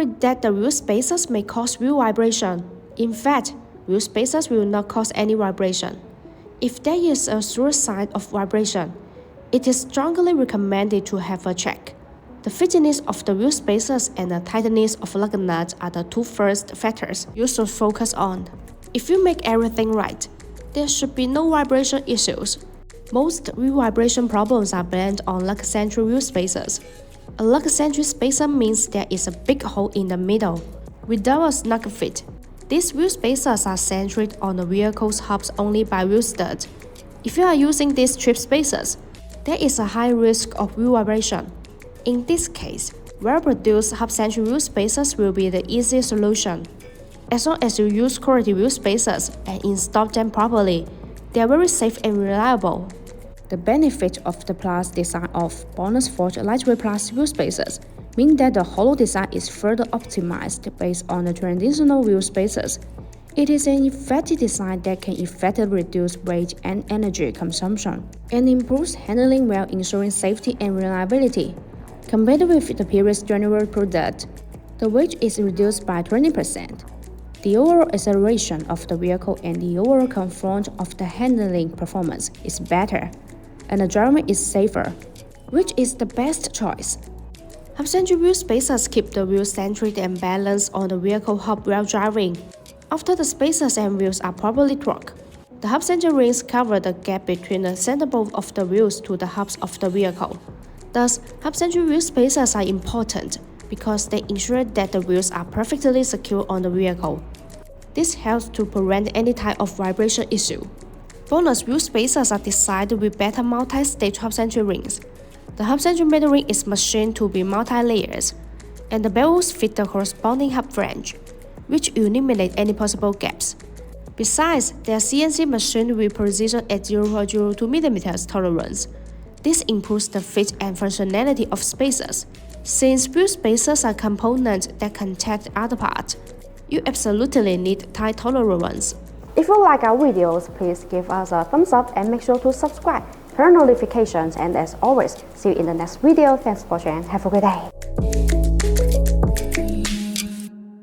worried that the wheel spacers may cause wheel vibration. In fact, wheel spacers will not cause any vibration. If there is a sure sign of vibration, it is strongly recommended to have a check. The fitness of the wheel spacers and the tightness of lug nuts are the two first factors you should focus on. If you make everything right, there should be no vibration issues. Most wheel vibration problems are blamed on lug-centric wheel spacers. A lug-centric spacer means there is a big hole in the middle, without a snug fit. These wheel spacers are centered on the vehicle's hubs only by wheel studs. If you are using these trip spacers, there is a high risk of wheel vibration. In this case, well-produced hub-centric wheel spacers will be the easy solution. As long as you use quality wheel spacers and install them properly, they are very safe and reliable. The benefit of the plus design of BONOSS forged lightweight plus wheel spacers mean that the hollow design is further optimized based on the traditional wheel spacers. It is an effective design that can effectively reduce weight and energy consumption, and improves handling while ensuring safety and reliability. Compared with the previous general product, the weight is reduced by 20%. The overall acceleration of the vehicle and the overall comfort of the handling performance is better, and the driving is safer. Which is the best choice? Hub-centric wheel spacers keep the wheel centered and balanced on the vehicle hub while driving. After the spacers and wheels are properly torqued, the hub-centric rings cover the gap between the centerboard of the wheels to the hubs of the vehicle. Thus, hub-centric wheel spacers are important because they ensure that the wheels are perfectly secure on the vehicle. This helps to prevent any type of vibration issue. BONOSS wheel spacers are designed with better multi-stage hub-centric rings. The hub-centric middle ring is machined to be multi-layers, and the bells fit the corresponding hub flange, which eliminate any possible gaps. Besides, they are CNC machined with precision at 0.02 mm tolerance. This improves the fit and functionality of spacers. Since wheel spacers are components that contact other parts, you absolutely need tight tolerance. If you like our videos, please give us a thumbs up and make sure to subscribe, turn notifications, and as always, see you in the next video. Thanks for watching and have a great day.